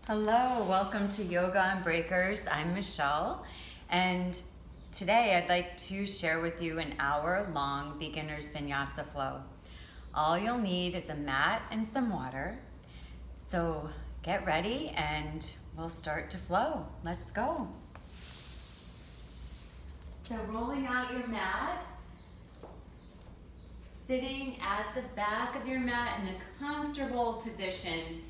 Hello, welcome to Yoga on Breakers. I'm Michelle, and today I'd like to share with you an hour-long beginner's vinyasa flow. All you'll need is a mat and some water. So get ready and we'll start to flow. Let's go. So rolling out your mat, sitting at the back of your mat in a comfortable position.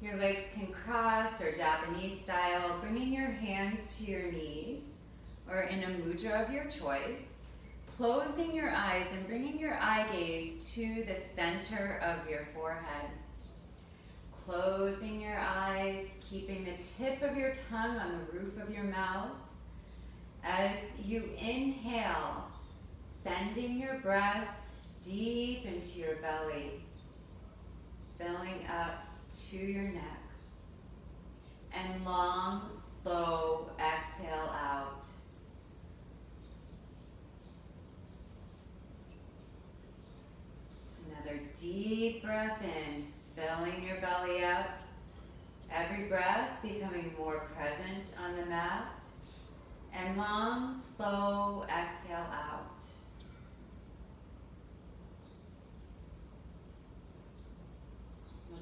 Your legs can cross or Japanese style, bringing your hands to your knees or in a mudra of your choice, closing your eyes and bringing your eye gaze to the center of your forehead. Closing your eyes, keeping the tip of your tongue on the roof of your mouth. As you inhale, sending your breath deep into your belly, filling up to your neck, and long, slow exhale out. Another deep breath in, filling your belly up. Every breath becoming more present on the mat, and long, slow exhale out.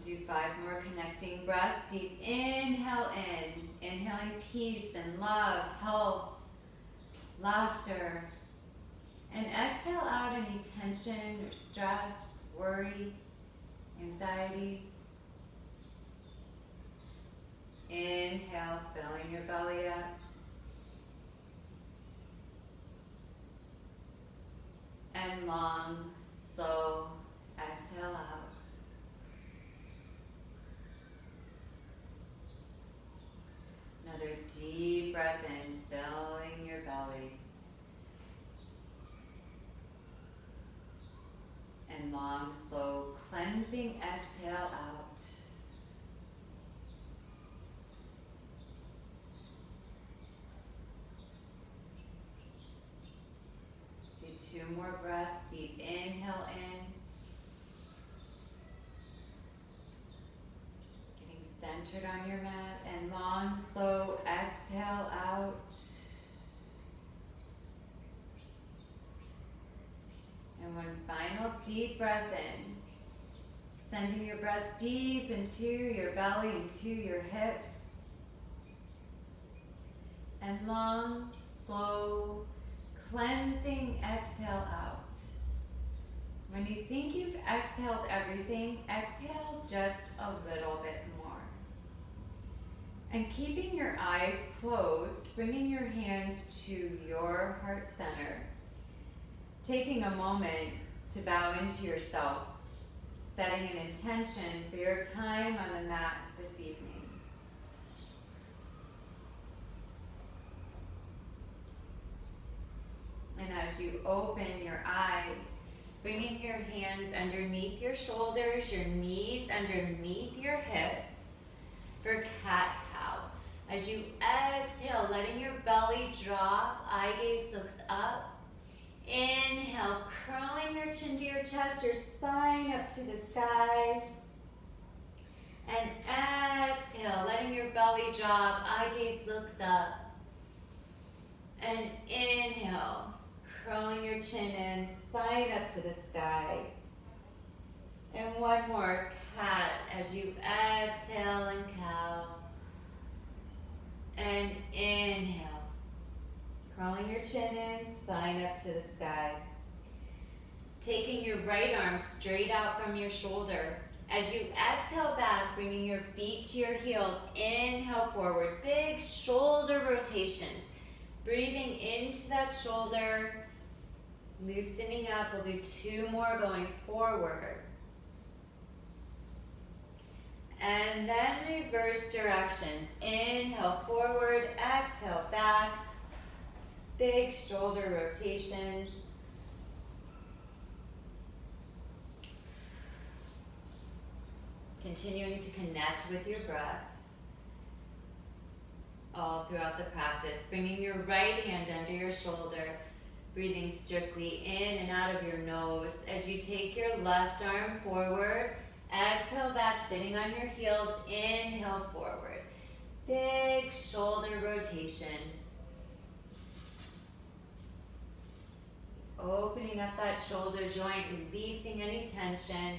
Do 5 more connecting breaths. Deep inhale in, inhaling peace and love, health, laughter. And exhale out any tension or stress, worry, anxiety. Inhale, filling your belly up. And long, slow exhale out. Another deep breath in, filling your belly. And long, slow, cleansing exhale out. Do 2 more breaths. Deep inhale in. Centered on your mat, and long, slow exhale out. And one final deep breath in, sending your breath deep into your belly, into your hips. And long, slow, cleansing exhale out. When you think you've exhaled everything, exhale just a little bit more. And keeping your eyes closed, bringing your hands to your heart center, taking a moment to bow into yourself, setting an intention for your time on the mat this evening. And as you open your eyes, bringing your hands underneath your shoulders, your knees underneath your hips for cat-cow. As you exhale, letting your belly drop, eye gaze looks up. Inhale, curling your chin to your chest, your spine up to the sky. And exhale, letting your belly drop, eye gaze looks up. And inhale, curling your chin in, spine up to the sky. And one more, cat, as you exhale and cow. And inhale, crawling your chin in, spine up to the sky. Taking your right arm straight out from your shoulder. As you exhale back, bringing your feet to your heels, inhale forward, big shoulder rotations. Breathing into that shoulder, loosening up. We'll do 2 more going forward. And then reverse directions. Inhale forward, exhale back. Big shoulder rotations. Continuing to connect with your breath all throughout the practice. Bringing your right hand under your shoulder. Breathing strictly in and out of your nose as you take your left arm forward Exhale back, sitting on your heels. Inhale forward. Big shoulder rotation. Opening up that shoulder joint, releasing any tension.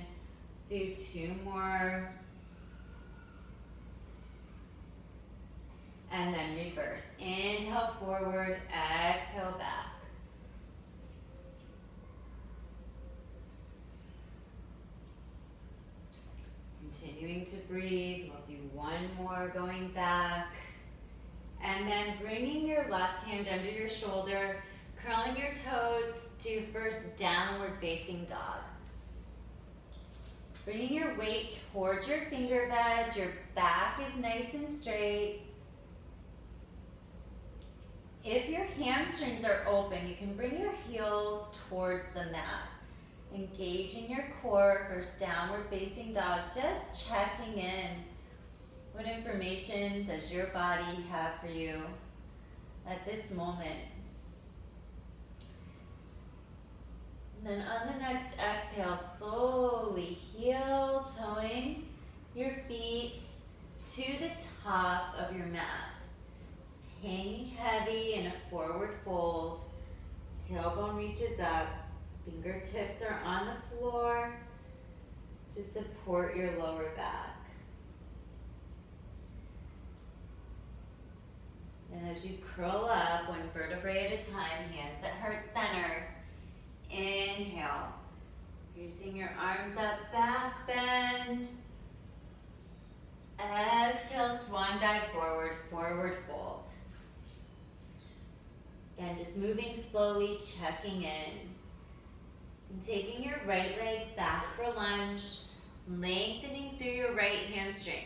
Do 2 more. And then reverse. Inhale forward, exhale back. Continuing to breathe. We'll do 1 more going back. And then bringing your left hand under your shoulder, curling your toes to first downward facing dog. Bringing your weight towards your finger beds. Your back is nice and straight. If your hamstrings are open, you can bring your heels towards the mat. Engaging your core, first downward facing dog, just checking in. What information does your body have for you at this moment? And then on the next exhale, slowly heel toeing your feet to the top of your mat. Just hanging heavy in a forward fold. Tailbone reaches up. Fingertips are on the floor to support your lower back. And as you curl up, 1 vertebrae at a time, hands at heart center. Inhale. Raising your arms up, back bend. Exhale, swan dive forward, forward fold. Again, just moving slowly, checking in. And taking your right leg back for lunge, lengthening through your right hamstring.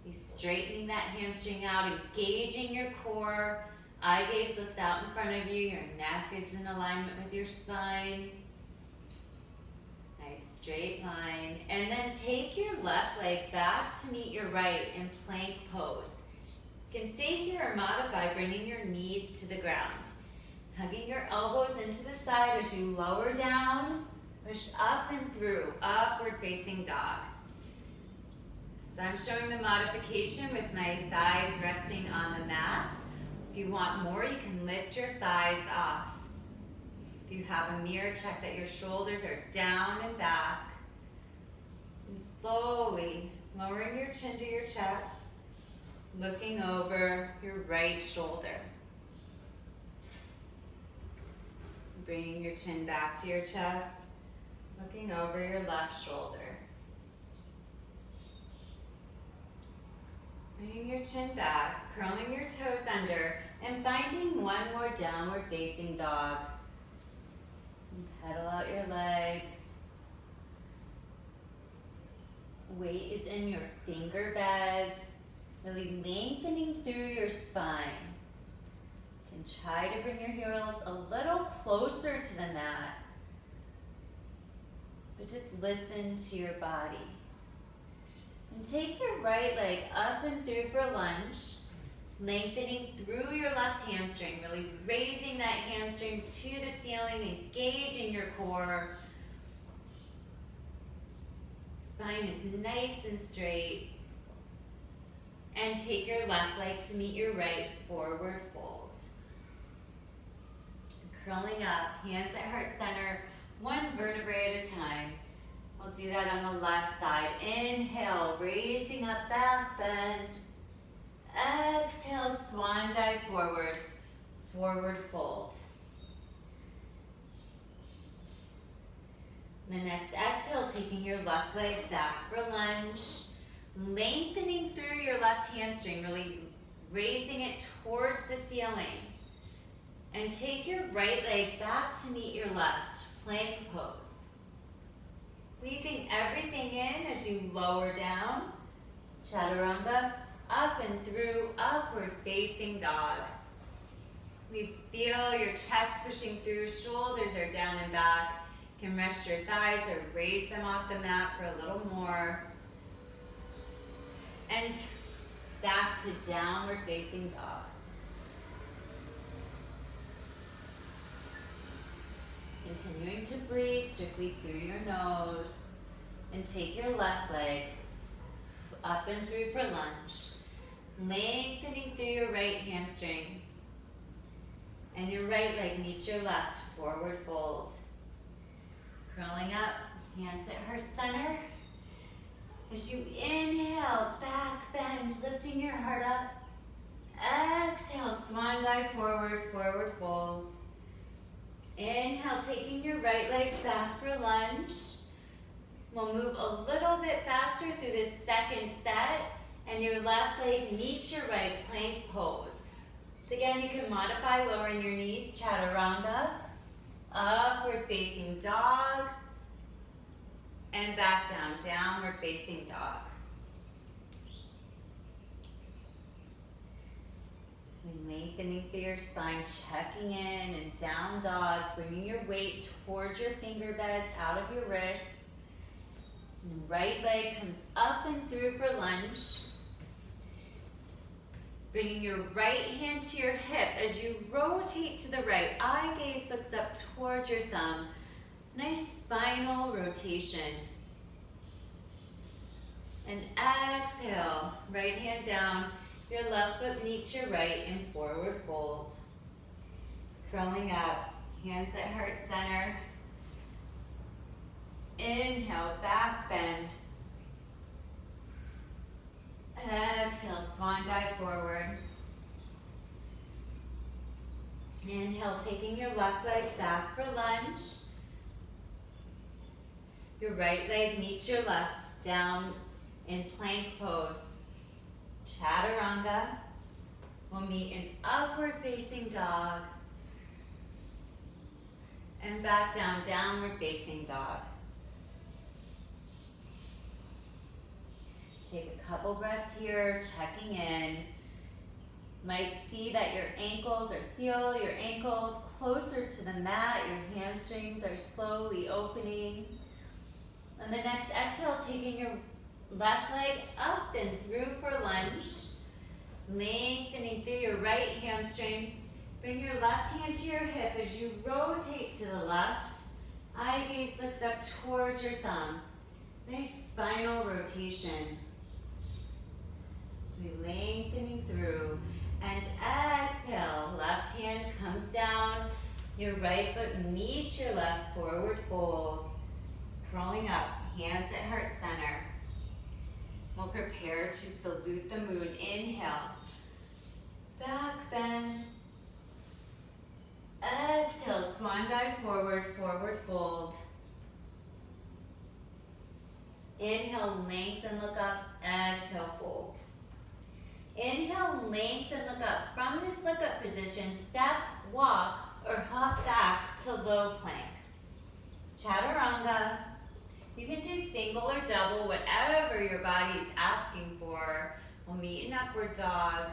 Be straightening that hamstring out, engaging your core. Eye gaze looks out in front of you. Your neck is in alignment with your spine. Nice straight line. And then take your left leg back to meet your right in plank pose. You can stay here or modify, bringing your knees to the ground. Hugging your elbows into the side as you lower down, push up and through, upward facing dog. So I'm showing the modification with my thighs resting on the mat. If you want more, you can lift your thighs off. If you have a mirror, check that your shoulders are down and back. And slowly lowering your chin to your chest, looking over your right shoulder. Bringing your chin back to your chest, looking over your left shoulder. Bringing your chin back, curling your toes under, and finding 1 more downward facing dog. And pedal out your legs. Weight is in your finger beds, really lengthening through your spine. And try to bring your heels a little closer to the mat, but just listen to your body. And take your right leg up and through for lunge, lengthening through your left hamstring, really raising that hamstring to the ceiling, engaging your core. Spine is nice and straight. And take your left leg to meet your right, forward fold. Curling up, hands at heart center, 1 vertebrae at a time. We'll do that on the left side. Inhale, raising up, back bend. Exhale, swan dive forward, forward fold. The next exhale, taking your left leg back for lunge, lengthening through your left hamstring, really raising it towards the ceiling. And take your right leg back to meet your left, plank pose. Squeezing everything in as you lower down. Chaturanga, up and through, upward facing dog. We feel your chest pushing through, shoulders are down and back. You can rest your thighs or raise them off the mat for a little more. And back to downward facing dog. Continuing to breathe strictly through your nose. And take your left leg up and through for lunge. Lengthening through your right hamstring. And your right leg meets your left, forward fold. Curling up, hands at heart center. As you inhale, back bend, lifting your heart up. Exhale, swan dive forward, forward fold. Inhale, taking your right leg back for lunge. We'll move a little bit faster through this second set, and your left leg meets your right, plank pose. So again, you can modify lowering your knees, chaturanga, upward facing dog, and back down, downward facing dog. And lengthening through your spine, checking in and down dog, bringing your weight towards your finger beds, out of your wrists. And right leg comes up and through for lunge. Bringing your right hand to your hip as you rotate to the right. Eye gaze looks up towards your thumb. Nice spinal rotation. And exhale, right hand down. Your left foot meets your right in forward fold. Curling up, hands at heart center. Inhale, back bend. Exhale, swan dive forward. Inhale, taking your left leg back for lunge. Your right leg meets your left, down in plank pose. Chaturanga. We'll meet in upward facing dog. And back down, downward facing dog. Take a couple breaths here, checking in. Might see that your ankles, or feel your ankles closer to the mat. Your hamstrings are slowly opening. On the next exhale, taking your left leg up and through for lunge. Lengthening through your right hamstring. Bring your left hand to your hip as you rotate to the left. Eye gaze looks up towards your thumb. Nice spinal rotation. Lengthening through. And exhale, left hand comes down. Your right foot meets your left, forward fold. Crawling up, hands at heart center. We'll prepare to salute the moon. Inhale, back bend. Exhale, swan dive forward, forward fold. Inhale, lengthen, look up. Exhale, fold. Inhale, lengthen, look up. From this look up position, step, walk, or hop back to low plank. Chaturanga. You can do single or double, whatever your body is asking for. We'll meet in upward dog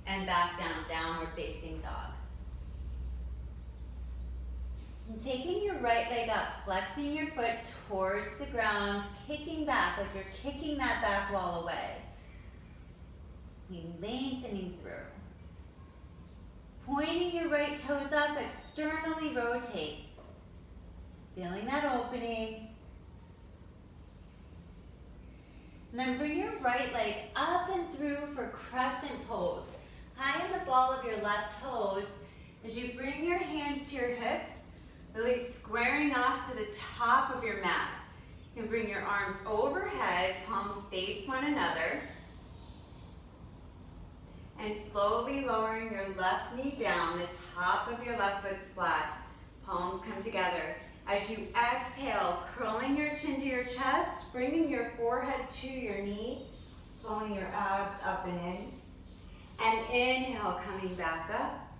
and back down, downward facing dog. And taking your right leg up, flexing your foot towards the ground, kicking back like you're kicking that back wall away. Lengthening through. Pointing your right toes up, externally rotate. Feeling that opening. And then bring your right leg up and through for crescent pose. High in the ball of your left toes as you bring your hands to your hips, really squaring off to the top of your mat. You can bring your arms overhead, palms face one another. And slowly lowering your left knee down, the top of your left foot's flat. Palms come together. As you exhale, curling your chin to your chest, bringing your forehead to your knee, pulling your abs up and in. And inhale, coming back up.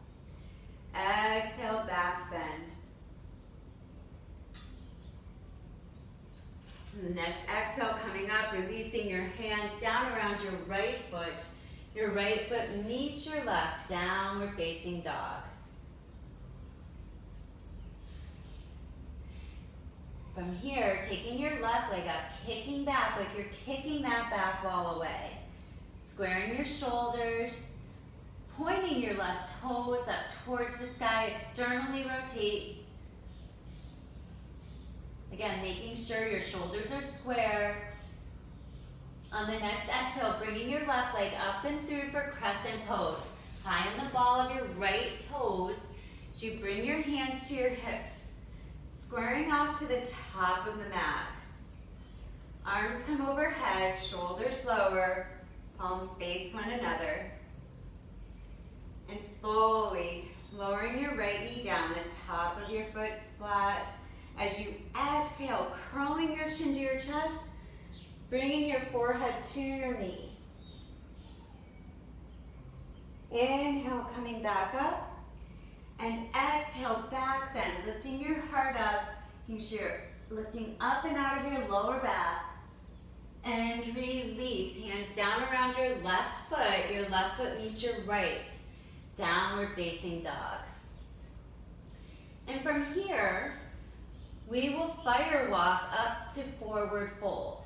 Exhale, back bend. And the next exhale, coming up, releasing your hands down around your right foot. Your right foot meets your left, downward facing dog. From here, taking your left leg up, kicking back like you're kicking that back wall away. Squaring your shoulders, pointing your left toes up towards the sky, externally rotate. Again, making sure your shoulders are square. On the next exhale, bringing your left leg up and through for crescent pose. High on the ball of your right toes as you bring your hands to your hips, squaring off to the top of the mat. Arms come overhead, shoulders lower, palms face one another. And slowly lowering your right knee down, the top of your foot flat. As you exhale, curling your chin to your chest, bringing your forehead to your knee. Inhale, coming back up. And exhale, back bend, lifting your heart up. Making sure you're lifting up and out of your lower back. And release, hands down around your left foot meets your right. Downward facing dog. And from here, we will fire walk up to forward fold.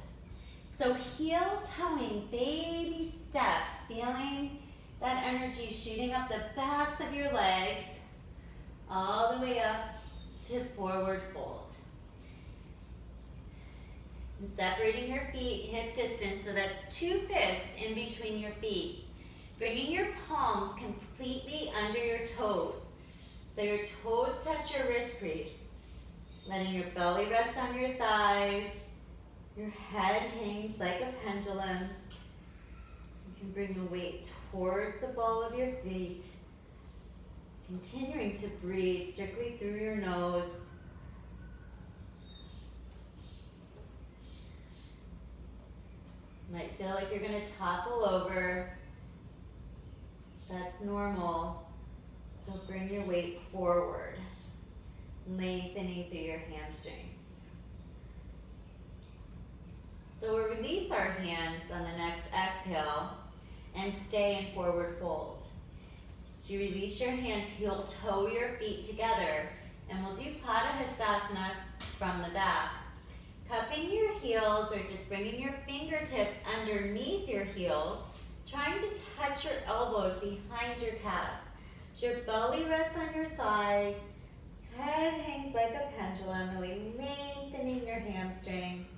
So heel toeing, baby steps, feeling that energy shooting up the backs of your legs, all the way up to forward fold. And separating your feet hip distance, so that's 2 fists in between your feet. Bringing your palms completely under your toes. So your toes touch your wrist crease. Letting your belly rest on your thighs. Your head hangs like a pendulum. You can bring the weight towards the ball of your feet. Continuing to breathe strictly through your nose. Might feel like you're going to topple over. That's normal. So bring your weight forward, lengthening through your hamstrings. So we'll release our hands on the next exhale and stay in forward fold. As you release your hands, heel toe your feet together, and we'll do Padahastasana from the back. Cupping your heels or just bringing your fingertips underneath your heels, trying to touch your elbows behind your calves. As your belly rests on your thighs, head hangs like a pendulum, really lengthening your hamstrings.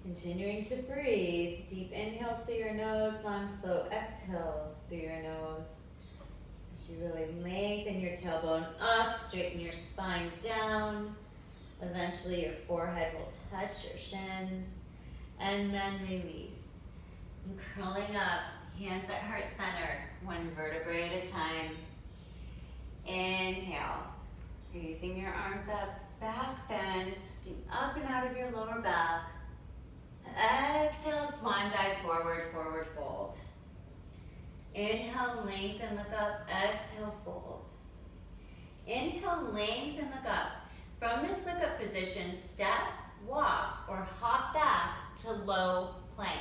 Continuing to breathe, deep inhales through your nose, long slow exhales through your nose. As you really lengthen your tailbone up, straighten your spine down. Eventually your forehead will touch your shins, and then release. And curling up, hands at heart center, one vertebrae at a time. Inhale, raising your arms up, back bend, lifting up and out of your lower back. Exhale, swan dive forward, forward fold. Inhale, lengthen, look up, exhale, fold. Inhale, lengthen, look up. From this look up position, step, walk, or hop back to low plank.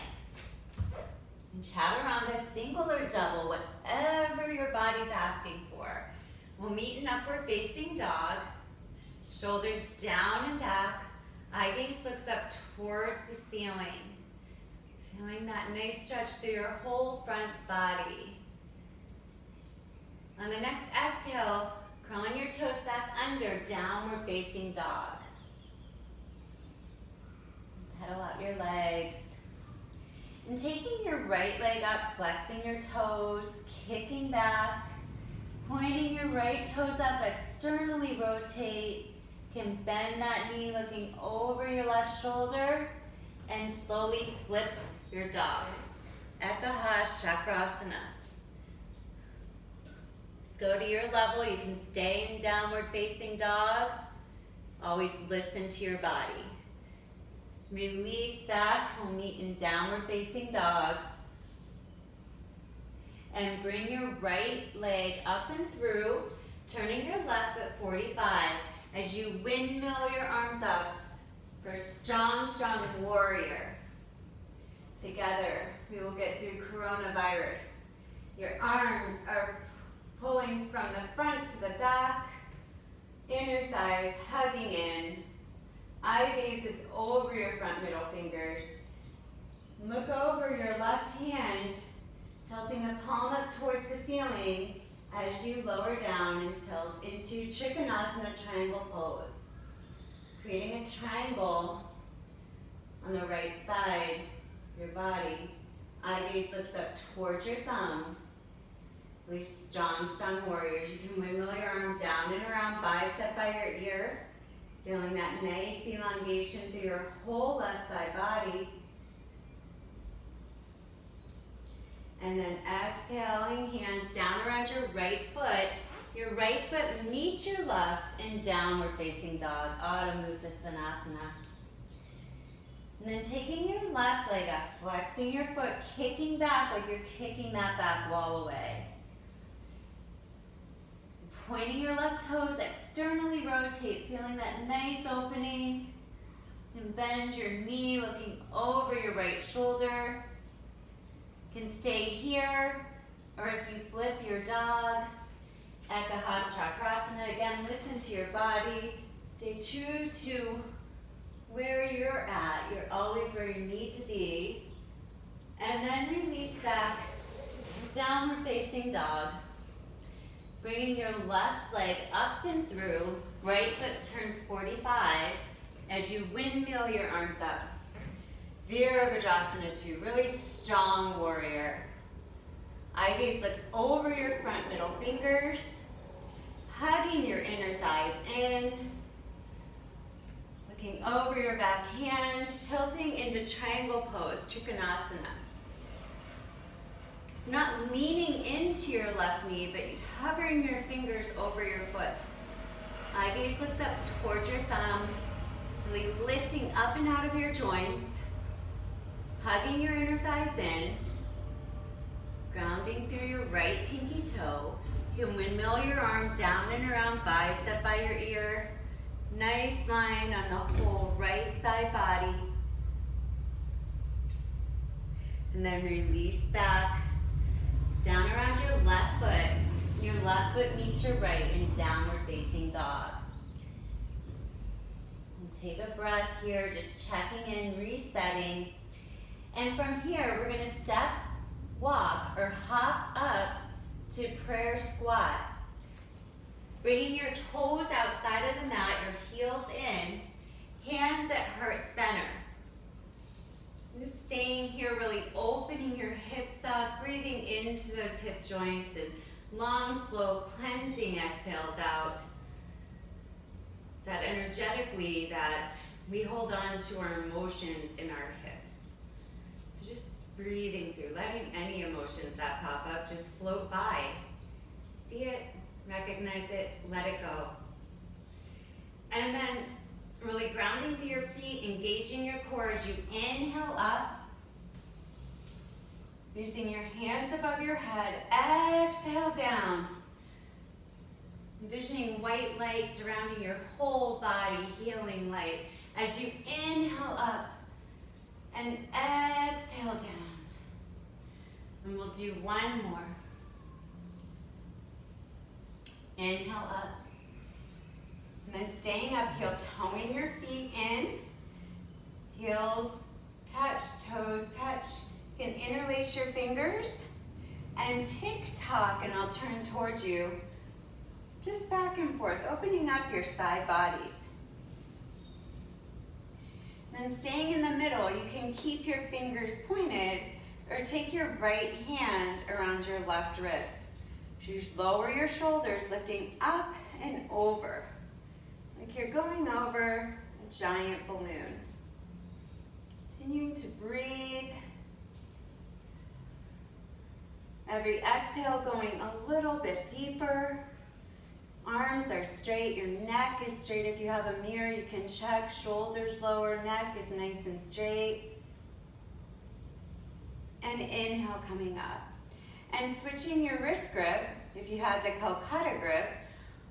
And chaturanga, single or double, whatever your body's asking for. We'll meet in upward facing dog, shoulders down and back. Eye gaze looks up towards the ceiling. Feeling that nice stretch through your whole front body. On the next exhale, curling your toes back under, downward facing dog. Pedal out your legs. And taking your right leg up, flexing your toes, kicking back, pointing your right toes up, externally rotate. Can bend that knee, looking over your left shoulder, and slowly flip your dog. Ekaha Chakrasana. Let's go to your level. You can stay in downward facing dog. Always listen to your body. Release back. We'll meet in downward facing dog. And bring your right leg up and through, turning your left at 45. As you windmill your arms up for strong, strong warrior. Together, we will get through coronavirus. Your arms are pulling from the front to the back, inner thighs hugging in. Eye gaze is over your front middle fingers. Look over your left hand, tilting the palm up towards the ceiling, as you lower down and tilt into Trikonasana triangle pose. Creating a triangle on the right side of your body. Eye gaze looks up towards your thumb. Really strong, strong warriors. You can windmill your arm down and around, bicep by your ear. Feeling that nice elongation through your whole left side body. And then exhaling, hands down around your right foot. Your right foot meets your left in downward facing dog, Adho Mukha Svanasana. And then taking your left leg up, flexing your foot, kicking back like you're kicking that back wall away. Pointing your left toes, externally rotate, feeling that nice opening. And bend your knee, looking over your right shoulder. You can stay here, or if you flip your dog, Ekahastrakrasana. Again, listen to your body. Stay true to where you're at. You're always where you need to be. And then release back, downward facing dog. Bringing your left leg up and through. Right foot turns 45 as you windmill your arms up. Virabhadrasana 2, really strong warrior. Eye gaze looks over your front middle fingers, hugging your inner thighs in, looking over your back hand, tilting into triangle pose, Trikonasana. It's not leaning into your left knee, but you're hovering your fingers over your foot. Eye gaze looks up towards your thumb, really lifting up and out of your joints, hugging your inner thighs in, grounding through your right pinky toe. You can windmill your arm down and around, bicep by your ear. Nice line on the whole right side body. And then release back, down around your left foot. Your left foot meets your right in downward facing dog. And take a breath here, just checking in, resetting. And from here, we're gonna step, walk, or hop up to prayer squat. Bringing your toes outside of the mat, your heels in, hands at heart center. Just staying here, really opening your hips up, breathing into those hip joints, and long, slow cleansing exhales out. That energetically that we hold on to our emotions in our hips. So just breathing through, letting any emotions that pop up just float by. See it, recognize it, let it go. And then really grounding through your feet, engaging your core as you inhale up. Using your hands above your head, exhale down. Envisioning white light surrounding your whole body, healing light. As you inhale up and exhale down. And we'll do one more. Inhale up. And then staying up, heel toeing your feet in. Heels touch, toes touch. You can interlace your fingers and tick-tock, and I'll turn towards you. Just back and forth, opening up your side bodies. Then staying in the middle, you can keep your fingers pointed or take your right hand around your left wrist. So you lower your shoulders, lifting up and over. Like you're going over a giant balloon. Continuing to breathe. Every exhale going a little bit deeper. Arms are straight, your neck is straight. If you have a mirror, you can check. Shoulders lower, neck is nice and straight. And inhale coming up. And switching your wrist grip, if you have the Calcutta grip,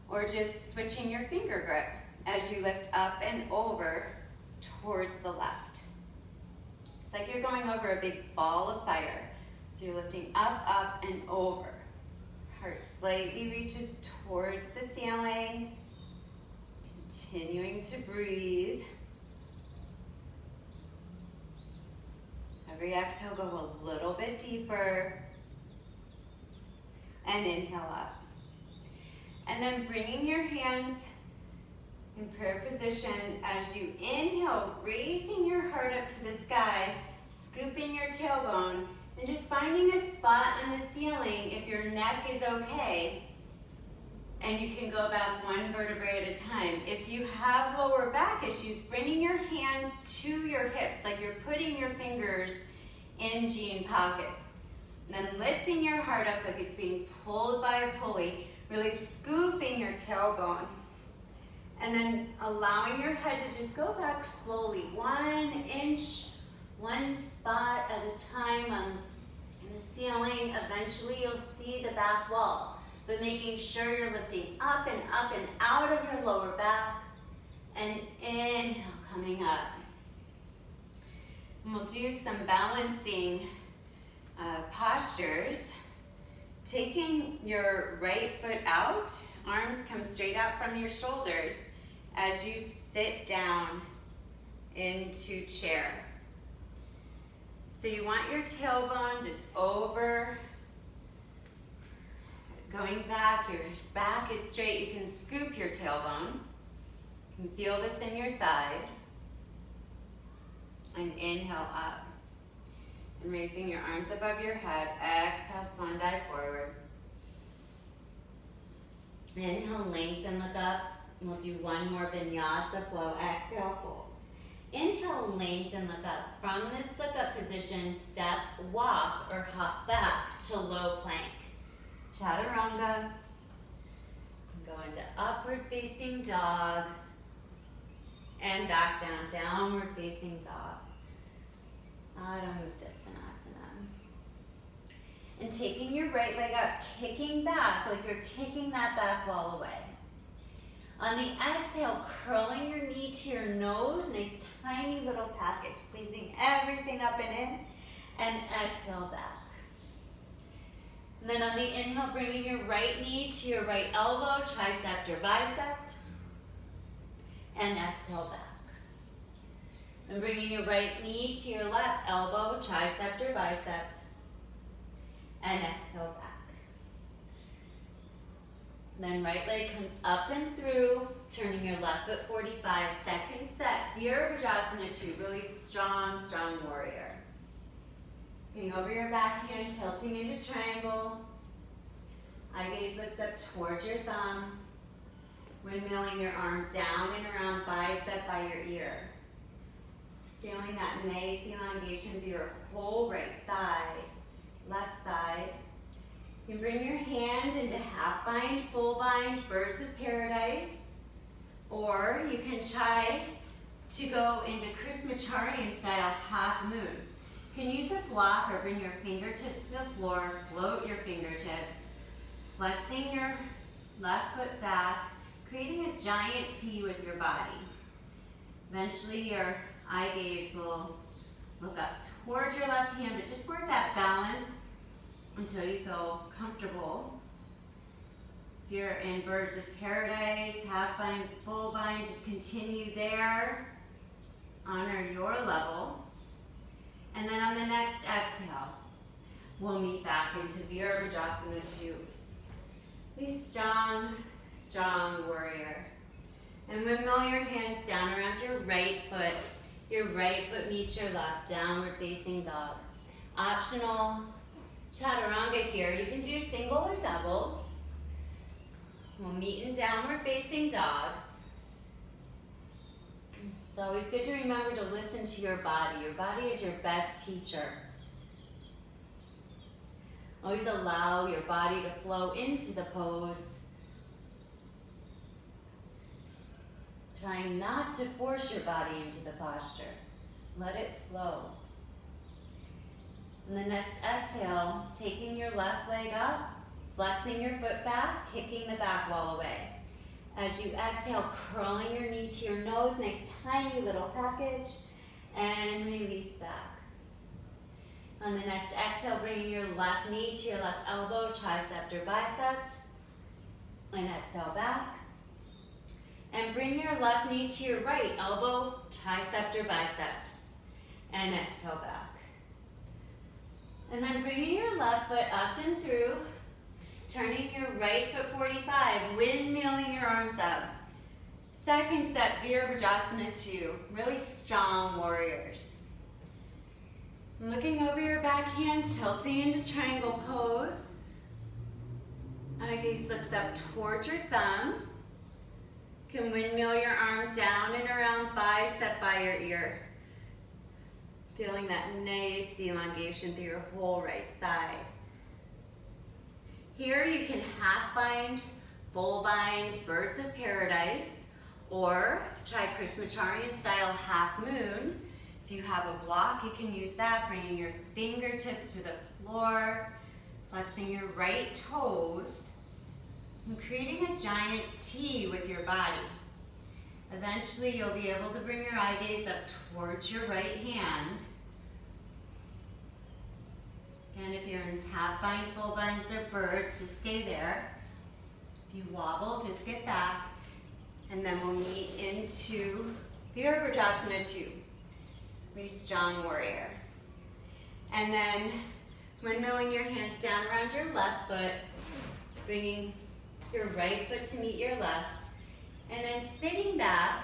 or just switching your finger grip as you lift up and over towards the left. It's like you're going over a big ball of fire. So you're lifting up, up, and over. Heart slightly reaches towards the ceiling. Continuing to breathe. Every exhale, go a little bit deeper. And inhale up. And then bringing your hands in prayer position as you inhale, raising your heart up to the sky, scooping your tailbone, and just finding a spot on the ceiling if your neck is okay. And you can go back one vertebrae at a time. If you have lower back issues, bringing your hands to your hips, like you're putting your fingers in jean pockets. Then lifting your heart up like it's being pulled by a pulley, really scooping your tailbone. And then allowing your head to just go back slowly, 1 inch, one spot at a time on the ceiling. Eventually you'll see the back wall. But making sure you're lifting up and out of your lower back. And inhale, coming up. And we'll do some balancing postures. Taking your right foot out, arms come straight out from your shoulders as you sit down into chair. So you want your tailbone just over, going back, your back is straight. You can scoop your tailbone. You can feel this in your thighs. And inhale up. And raising your arms above your head. Exhale, swan dive forward. Inhale, lengthen, look up. And we'll do one more vinyasa flow. Exhale, fold. Inhale, lengthen, look up. From this look up position, step, walk, or hop back to low plank. Chaturanga. Go into upward facing dog. And back down, downward facing dog. Adho Mukha Svanasana. And taking your right leg up, kicking back like you're kicking that back wall away. On the exhale, curling your knee to your nose, nice tiny little package, squeezing everything up and in, and exhale back. And then on the inhale, bringing your right knee to your right elbow, tricep or bicep, and exhale back. And bringing your right knee to your left elbow, tricep or bicep, and exhale back. Then right leg comes up and through, turning your left foot 45, second set, Virabhadrasana 2, really strong, strong warrior. Bring over your back hand, tilting into triangle. Eye gaze looks up towards your thumb. Windmilling your arm down and around bicep by your ear. Feeling that nice elongation through your whole right side, left side. You can bring your hand into half bind, full bind, birds of paradise. Or you can try to go into Krishnamacharyan style, half moon. You can use a block or bring your fingertips to the floor, float your fingertips, flexing your left foot back, creating a giant T with your body. Eventually your eye gaze will look up towards your left hand, but just work that balance until you feel comfortable. If you're in birds of paradise, half bind, full bind, just continue there. Honor your level. And then on the next exhale, we'll meet back into Virabhadrasana 2. Be strong, strong warrior. And windmill your hands down around your right foot. Your right foot meets your left, downward facing dog. Optional chaturanga here. You can do single or double. We'll meet in downward facing dog. It's always good to remember to listen to your body. Your body is your best teacher. Always allow your body to flow into the pose. Trying not to force your body into the posture. Let it flow. And the next exhale, taking your left leg up, flexing your foot back, kicking the back wall away. As you exhale, curling your knee to your nose, nice tiny little package, and release back. On the next exhale, bringing your left knee to your left elbow, tricep or bicep, and exhale back. And bring your left knee to your right elbow, tricep or bicep, and exhale back. And then bringing your left foot up and through, Turning your right foot 45, windmilling your arms up. Second set, Virabhadrasana 2, really strong warriors. Looking over your back hand, tilting into triangle pose. Eye gaze looks up towards your thumb. Can windmill your arm down and around, bicep by your ear. Feeling that nice elongation through your whole right side. Here you can half bind, full bind, birds of paradise, or try Krishnamacharyan style half moon. If you have a block, you can use that, bringing your fingertips to the floor, flexing your right toes, and creating a giant T with your body. Eventually, you'll be able to bring your eye gaze up towards your right hand. And if you're in half bind, full binds, or birds, just stay there. If you wobble, just get back. And then we'll meet into Virabhadrasana 2. Really strong warrior. And then windmilling your hands down around your left foot, bringing your right foot to meet your left. And then sitting back,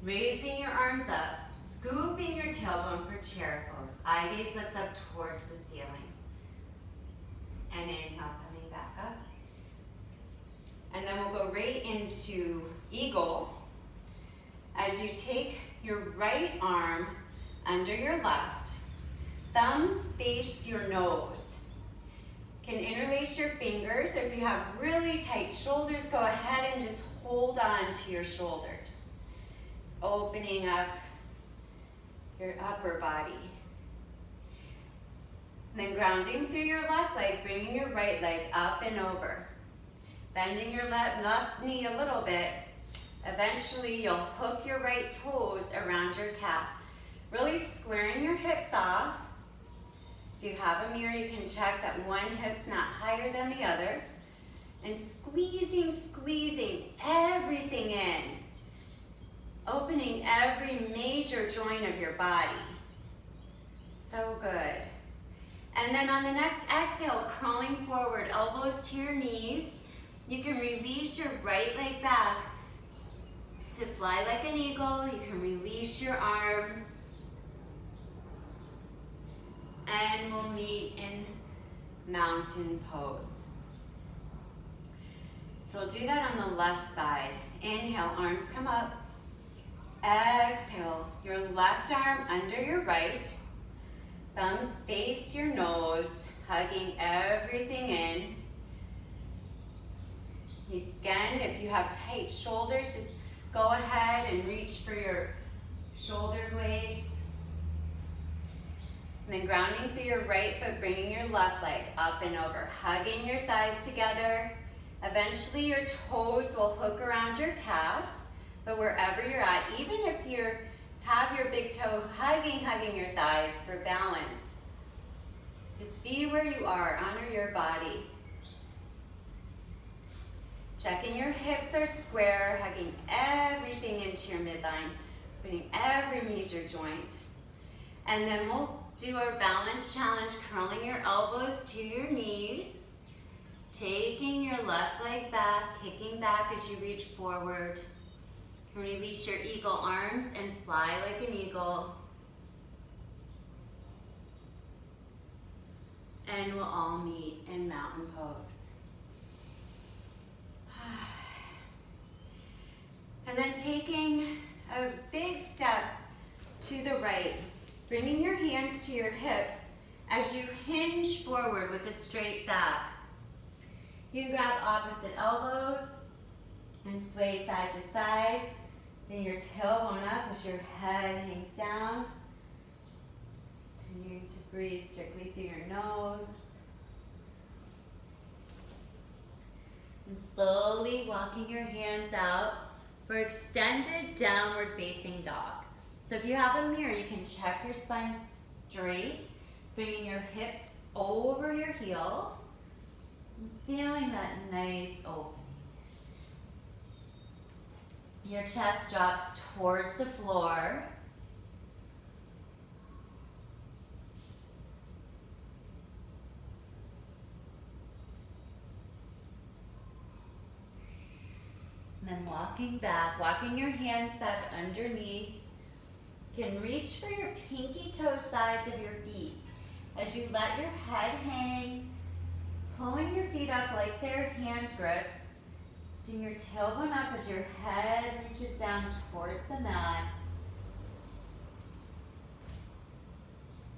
raising your arms up, scooping your tailbone for chair pose. Eye gaze looks up towards the ceiling. And inhale, coming back up. And then we'll go right into eagle. As you take your right arm under your left, thumbs face your nose. Can interlace your fingers, or if you have really tight shoulders, go ahead and just hold on to your shoulders. Just opening up your upper body. And then grounding through your left leg, bringing your right leg up and over. Bending your left knee a little bit. Eventually, you'll hook your right toes around your calf. Really squaring your hips off. If you have a mirror, you can check that one hip's not higher than the other. And squeezing everything in. Opening every major joint of your body. So good. And then on the next exhale, crawling forward, elbows to your knees. You can release your right leg back to fly like an eagle. You can release your arms. And we'll meet in mountain pose. So we'll do that on the left side. Inhale, arms come up. Exhale, your left arm under your right. Thumbs face your nose, hugging everything in. Again, if you have tight shoulders, just go ahead and reach for your shoulder blades. And then grounding through your right foot, bringing your left leg up and over, hugging your thighs together. Eventually your toes will hook around your calf, but wherever you're at, even if you have your big toe hugging your thighs for balance, just be where you are, honor your body. Checking your hips are square, hugging everything into your midline, putting every major joint. And then we'll do our balance challenge, curling your elbows to your knees, taking your left leg back, kicking back as you reach forward. Release your eagle arms and fly like an eagle. And we'll all meet in mountain pose. And then taking a big step to the right, bringing your hands to your hips as you hinge forward with a straight back. You can grab opposite elbows and sway side to side. Bring your tailbone up as your head hangs down. Continue to breathe strictly through your nose. And slowly walking your hands out for extended downward facing dog. So if you have a mirror, you can check your spine straight, bringing your hips over your heels, and feeling that nice opening. Your chest drops towards the floor. And then walking back, walking your hands back underneath. You can reach for your pinky toe sides of your feet. As you let your head hang, pulling your feet up like they're hand grips. Doing your tailbone up as your head reaches down towards the mat.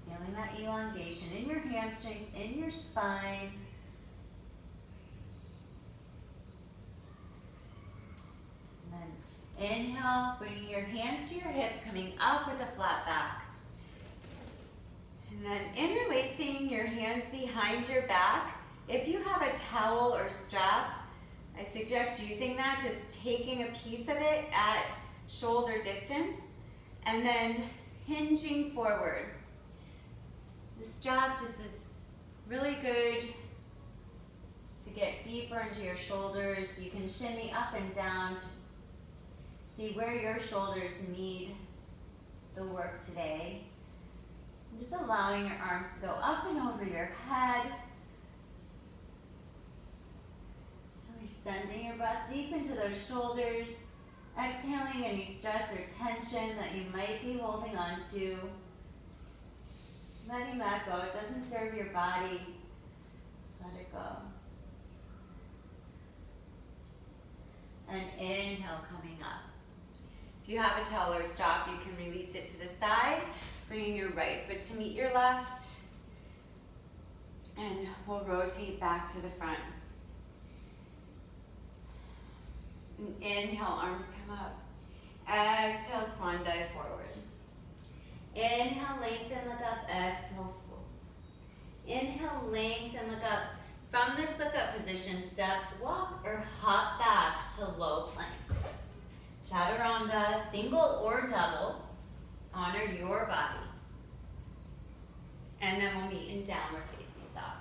Feeling that elongation in your hamstrings, in your spine. And then inhale, bringing your hands to your hips, coming up with a flat back. And then interlacing your hands behind your back. If you have a towel or strap, I suggest using that, just taking a piece of it at shoulder distance, and then hinging forward. This job just is really good to get deeper into your shoulders. You can shimmy up and down to see where your shoulders need the work today. And just allowing your arms to go up and over your head. Really sending your breath deep into those shoulders. Exhaling any stress or tension that you might be holding on to. Letting that go. It doesn't serve your body. Just let it go. And inhale, coming up. If you have a towel or strap, you can release it to the side, bringing your right foot to meet your left. And we'll rotate back to the front. And inhale, arms come up. Exhale, swan dive forward. Inhale, lengthen, look up. Exhale, fold. Inhale, lengthen, look up. From this look up position, step, walk, or hop back to low plank. Chaturanga, single or double. Honor your body. And then we'll meet in downward facing dog.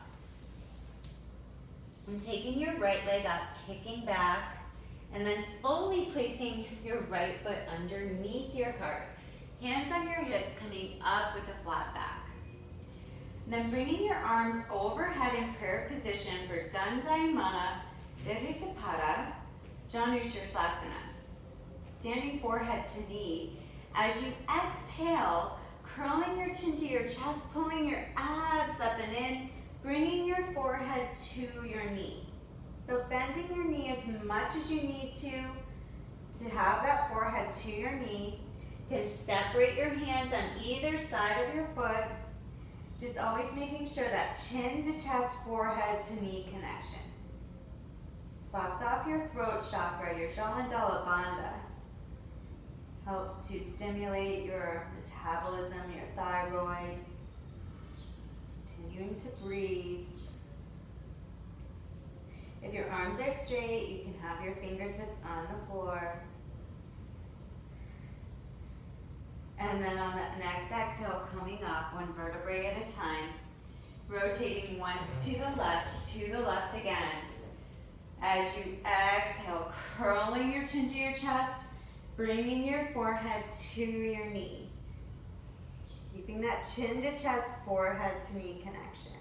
And taking your right leg up, kicking back, and then slowly placing your right foot underneath your heart. Hands on your hips, coming up with a flat back. And then bringing your arms overhead in prayer position for Dandayamana Vivittapada Janushirasana. Standing forehead to knee. As you exhale, curling your chin to your chest, pulling your abs up and in, bringing your forehead to your knee. So bending your knee as much as you need to have that forehead to your knee. You can separate your hands on either side of your foot. Just always making sure that chin to chest, forehead to knee connection. Box off your throat chakra, your Jalandhara Bandha. Helps to stimulate your metabolism, your thyroid. Continuing to breathe. If your arms are straight, you can have your fingertips on the floor. And then on the next exhale, coming up, one vertebrae at a time. Rotating once to the left again. As you exhale, curling your chin to your chest, bringing your forehead to your knee. Keeping that chin to chest, forehead to knee connection.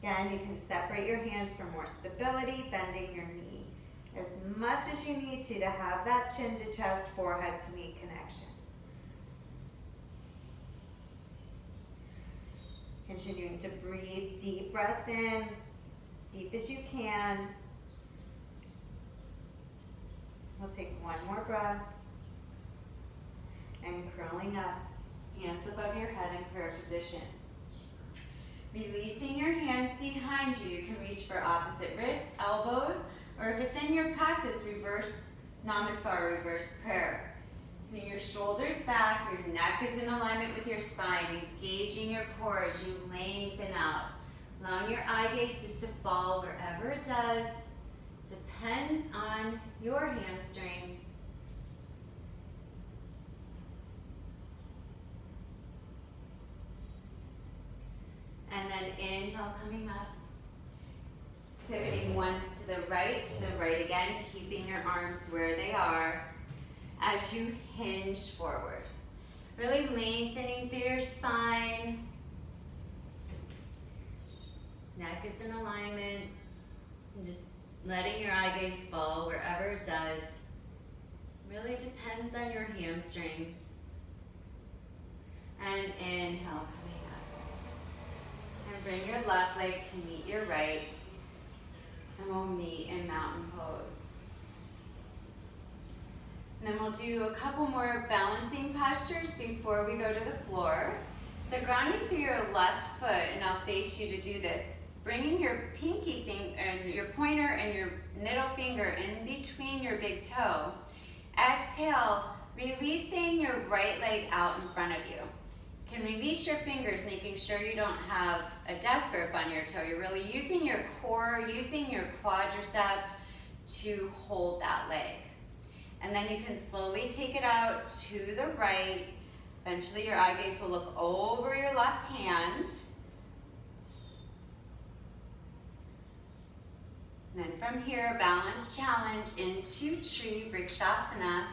Again, you can separate your hands for more stability, bending your knee as much as you need to have that chin to chest, forehead to knee connection. Continuing to breathe, deep breaths in, as deep as you can. We'll take one more breath. And curling up, hands above your head in prayer position. Releasing your hands behind you. You can reach for opposite wrists, elbows, or if it's in your practice, reverse namaskar, reverse prayer. Bring your shoulders back, your neck is in alignment with your spine, engaging your core as you lengthen out. Allowing your eye gaze just to fall wherever it does. Depends on your hamstrings. And then inhale, coming up. Pivoting once to the right again, keeping your arms where they are as you hinge forward. Really lengthening through your spine. Neck is in alignment. And just letting your eye gaze fall wherever it does. Really depends on your hamstrings. And inhale, coming up. And bring your left leg to meet your right. And we'll meet in mountain pose. And then we'll do a couple more balancing postures before we go to the floor. So grounding through your left foot, and I'll face you to do this. Bringing your pinky finger and your pointer and your middle finger in between your big toe. Exhale, releasing your right leg out in front of you. You can release your fingers, making sure you don't have a death grip on your toe. You're really using your core, using your quadricep to hold that leg. And then you can slowly take it out to the right. Eventually your eye gaze will look over your left hand. And then from here, balance challenge into tree vrikshasana.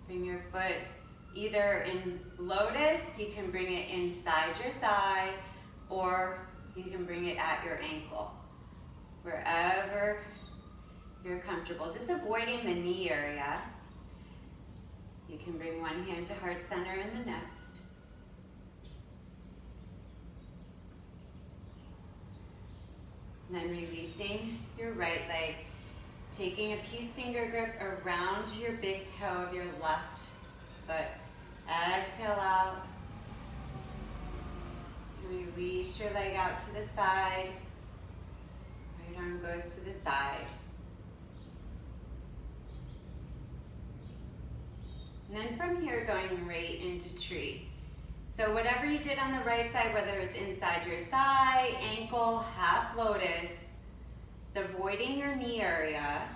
Bring your foot either in lotus, you can bring it inside your thigh, or you can bring it at your ankle. Wherever you're comfortable, just avoiding the knee area. You can bring one hand to heart center and the next. And then releasing your right leg, taking a peace finger grip around your big toe of your left foot. Exhale out. Release your leg out to the side. Right arm goes to the side. And then from here, going right into tree. So whatever you did on the right side, whether it's inside your thigh, ankle, half lotus, just avoiding your knee area.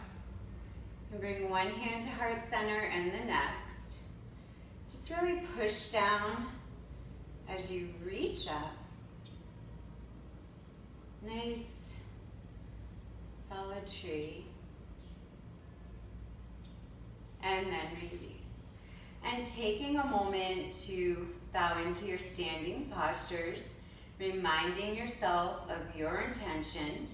And bring one hand to heart center and the next. Just really push down as you reach up. Nice, solid tree. And then release. And taking a moment to bow into your standing postures, reminding yourself of your intention,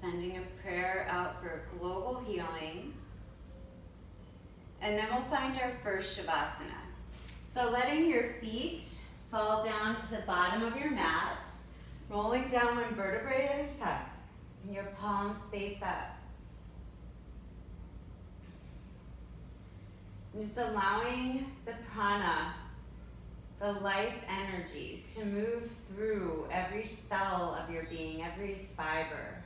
sending a prayer out for global healing, and then we'll find our first Shavasana. So letting your feet fall down to the bottom of your mat, rolling down one vertebrae at a time, and your palms face up. And just allowing the prana, the life energy, to move through every cell of your being, every fiber.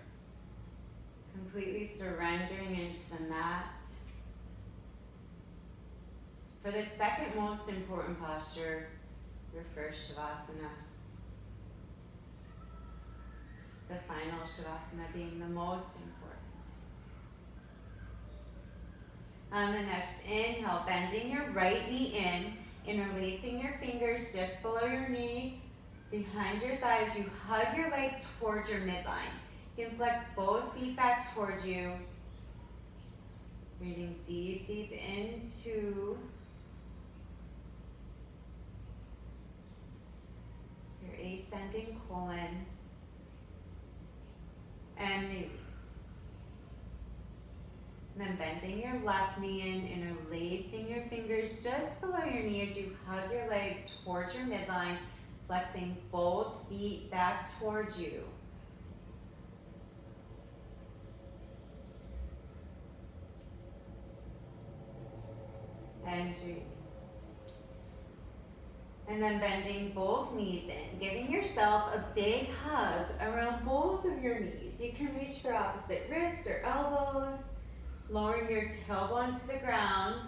Completely surrendering into the mat. For the second most important posture, your first Shavasana. The final Shavasana being the most important. On the next inhale, bending your right knee in, interlacing your fingers just below your knee, behind your thighs. You hug your leg towards your midline. You can flex both feet back towards you. Breathing deep, deep into your ascending colon. And release. And then bending your left knee in, interlacing your fingers just below your knee as you hug your leg towards your midline, flexing both feet back towards you. And release. And then bending both knees in, giving yourself a big hug around both of your knees. You can reach for opposite wrists or elbows, lowering your tailbone to the ground.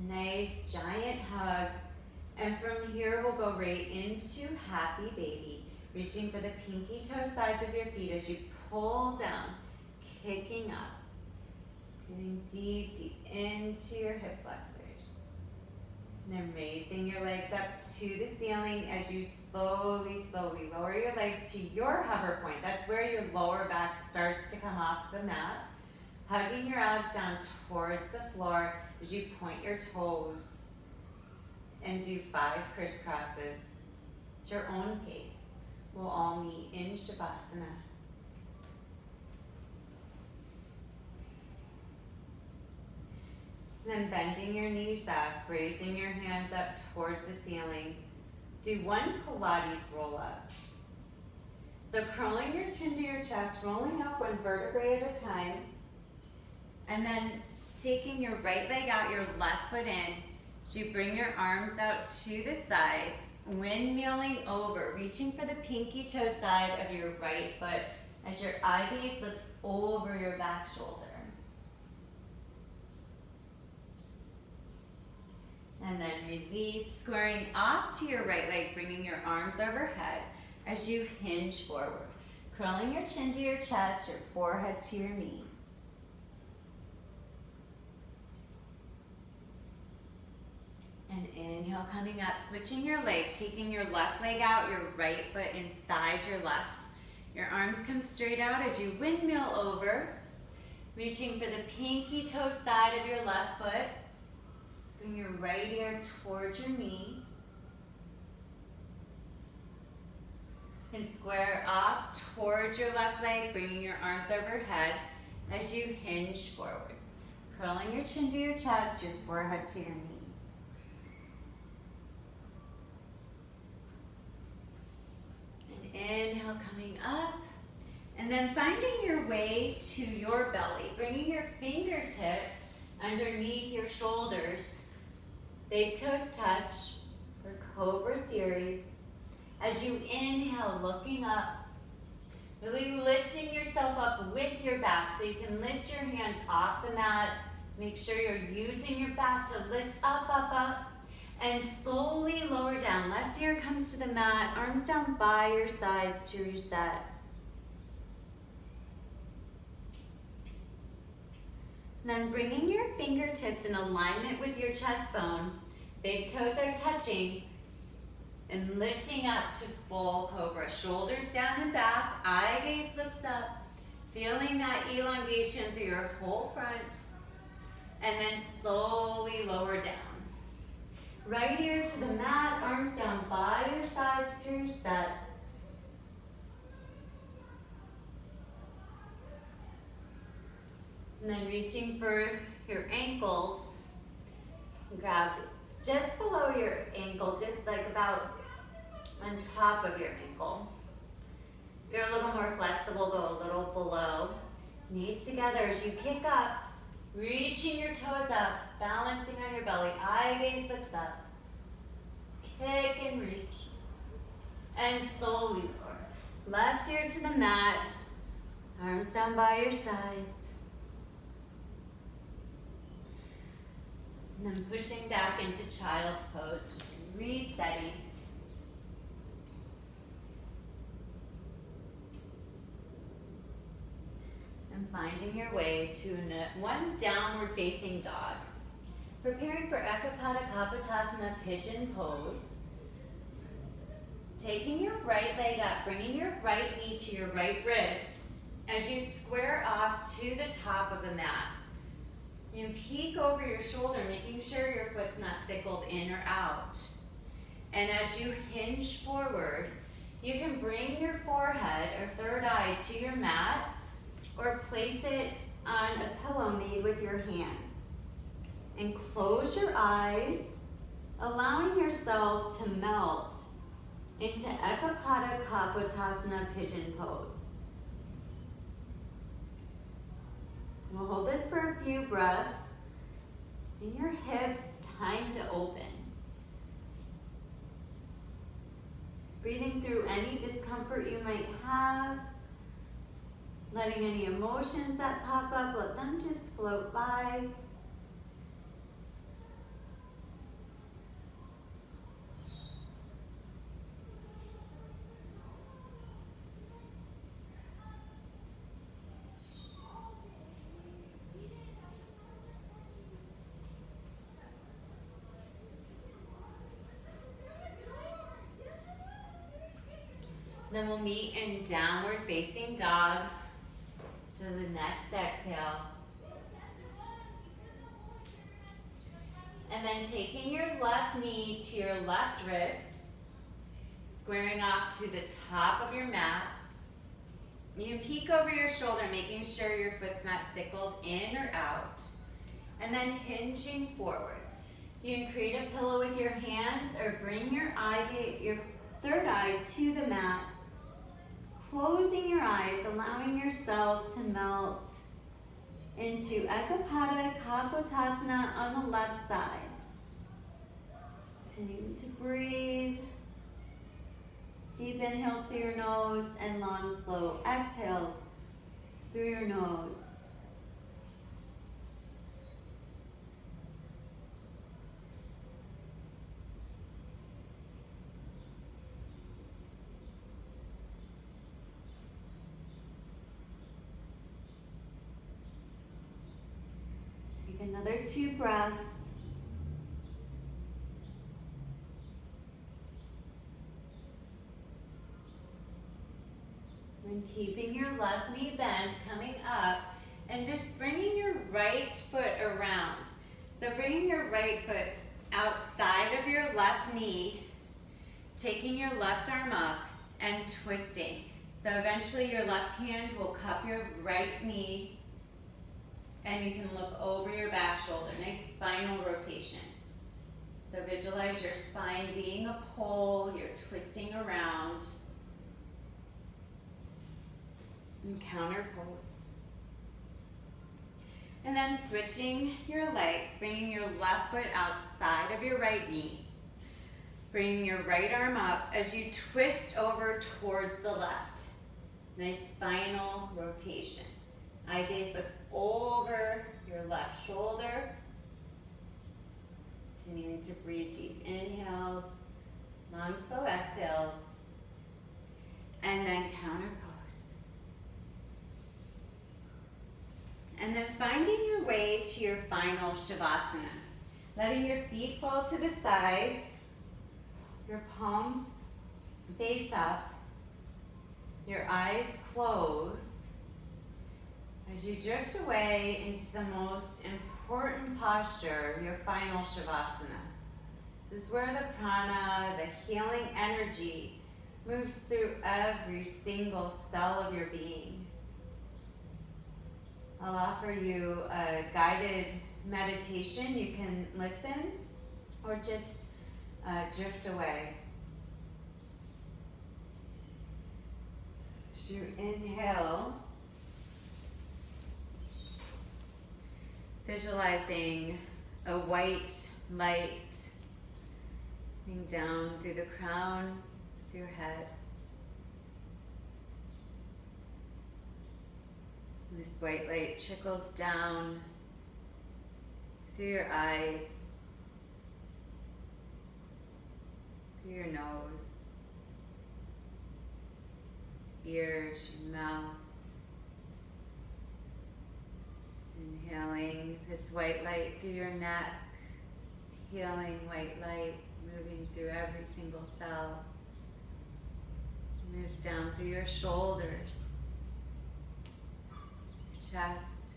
Nice giant hug. And from here we'll go right into happy baby, reaching for the pinky toe sides of your feet as you pull down, kicking up. Breathing deep, deep into your hip flexors. And then raising your legs up to the ceiling as you slowly, slowly lower your legs to your hover point. That's where your lower back starts to come off the mat. Hugging your abs down towards the floor as you point your toes and do 5 crisscrosses. at your own pace. We'll all meet in Shavasana. Then bending your knees up, raising your hands up towards the ceiling. Do one Pilates roll up. So curling your chin to your chest, rolling up one vertebrae at a time. And then taking your right leg out, your left foot in. So you bring your arms out to the sides, windmilling over, reaching for the pinky toe side of your right foot as your eye gaze looks over your back shoulder. And then release, squaring off to your right leg, bringing your arms overhead as you hinge forward. Curling your chin to your chest, your forehead to your knee. And inhale, coming up, switching your legs, taking your left leg out, your right foot inside your left. Your arms come straight out as you windmill over, reaching for the pinky toe side of your left foot. Bring your right ear towards your knee. And square off towards your left leg, bringing your arms overhead as you hinge forward. Curling your chin to your chest, your forehead to your knee. Inhale, coming up, and then finding your way to your belly, bringing your fingertips underneath your shoulders, big toes touch for Cobra series. As you inhale, looking up, really lifting yourself up with your back so you can lift your hands off the mat. Make sure you're using your back to lift up, up, up. And slowly lower down. Left ear comes to the mat, arms down by your sides to reset. Then bringing your fingertips in alignment with your chest bone, big toes are touching, and lifting up to full cobra. Shoulders down and back, eye gaze looks up, feeling that elongation through your whole front, and then slowly lower down. Right ear to the mat, arms down by your sides to reset. And then reaching for your ankles. Grab just below your ankle, just like about on top of your ankle. If you're a little more flexible, go a little below. Knees together as you kick up. Reaching your toes up, balancing on your belly, eye gaze looks up. Kick and reach. And slowly lower. Left ear to the mat, arms down by your sides. And then pushing back into child's pose, just resetting. And finding your way to one downward facing dog. Preparing for Ekapada Kapotasana pigeon pose. Taking your right leg up, bringing your right knee to your right wrist as you square off to the top of the mat. You peek over your shoulder, making sure your foot's not sickled in or out. And as you hinge forward, you can bring your forehead or third eye to your mat, or place it on a pillow made with your hands. And close your eyes, allowing yourself to melt into Ekapada Kapotasana pigeon pose. We'll hold this for a few breaths. And your hips, time to open. Breathing through any discomfort you might have. Letting any emotions that pop up, let them just float by. Then we'll meet in downward facing dog. To the next exhale. And then taking your left knee to your left wrist, Squaring off to the top of your mat. You can peek over your shoulder, making sure your foot's not sickled in or out. And then hinging forward. You can create a pillow with your hands or bring your third eye to the mat. Closing your eyes, allowing yourself to melt into Ekapada Kapotasana on the left side. Continue to breathe. Deep inhales through your nose and long, slow exhales through your nose. Take another 2 breaths. And keeping your left knee bent, coming up, and just bringing your right foot around. So bringing your right foot outside of your left knee, taking your left arm up, and twisting. So eventually your left hand will cup your right knee, and you can look over your back shoulder. Nice spinal rotation. So visualize your spine being a pole, you're twisting around. And counter pose. And then switching your legs, bringing your left foot outside of your right knee. Bringing your right arm up as you twist over towards the left. Nice spinal rotation. Eye gaze looks over your left shoulder. Continuing to breathe deep inhales, long slow exhales, and then counter pose. And then finding your way to your final Shavasana. Letting your feet fall to the sides, your palms face up, your eyes close. As you drift away into the most important posture, your final Shavasana. This is where the prana, the healing energy, moves through every single cell of your being. I'll offer you a guided meditation. You can listen or just drift away. As you inhale, visualizing a white light coming down through the crown of your head. This white light trickles down through your eyes, through your nose, ears, your mouth. Inhaling this white light through your neck, this healing white light moving through every single cell. It moves down through your shoulders, chest,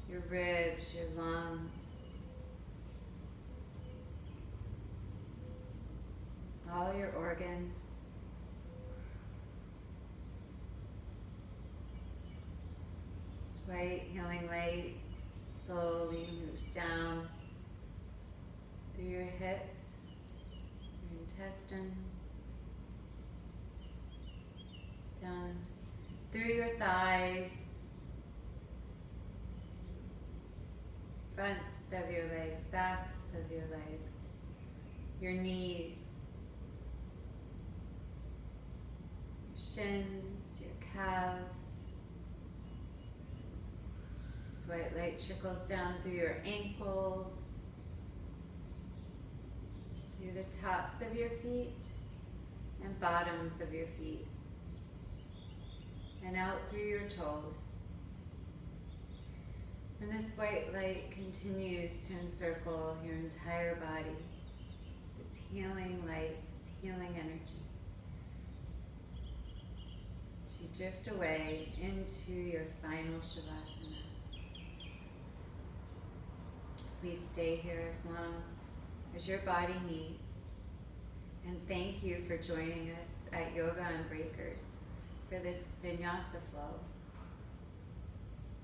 your ribs, your lungs, all your organs. This white healing light slowly moves down through your hips, your intestines, down through your thighs, fronts of your legs, backs of your legs, your knees, your shins, your calves. This white light trickles down through your ankles, through the tops of your feet and bottoms of your feet, and out through your toes. And this white light continues to encircle your entire body. It's healing light, it's healing energy. As you drift away into your final Shavasana. Please stay here as long as your body needs. And thank you for joining us at Yoga and Breakers for this vinyasa flow.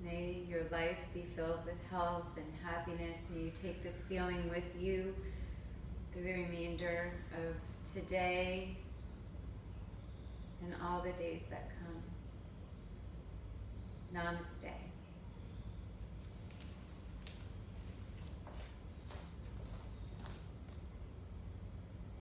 May your life be filled with health and happiness. May you take this feeling with you through the remainder of today and all the days that come. Namaste.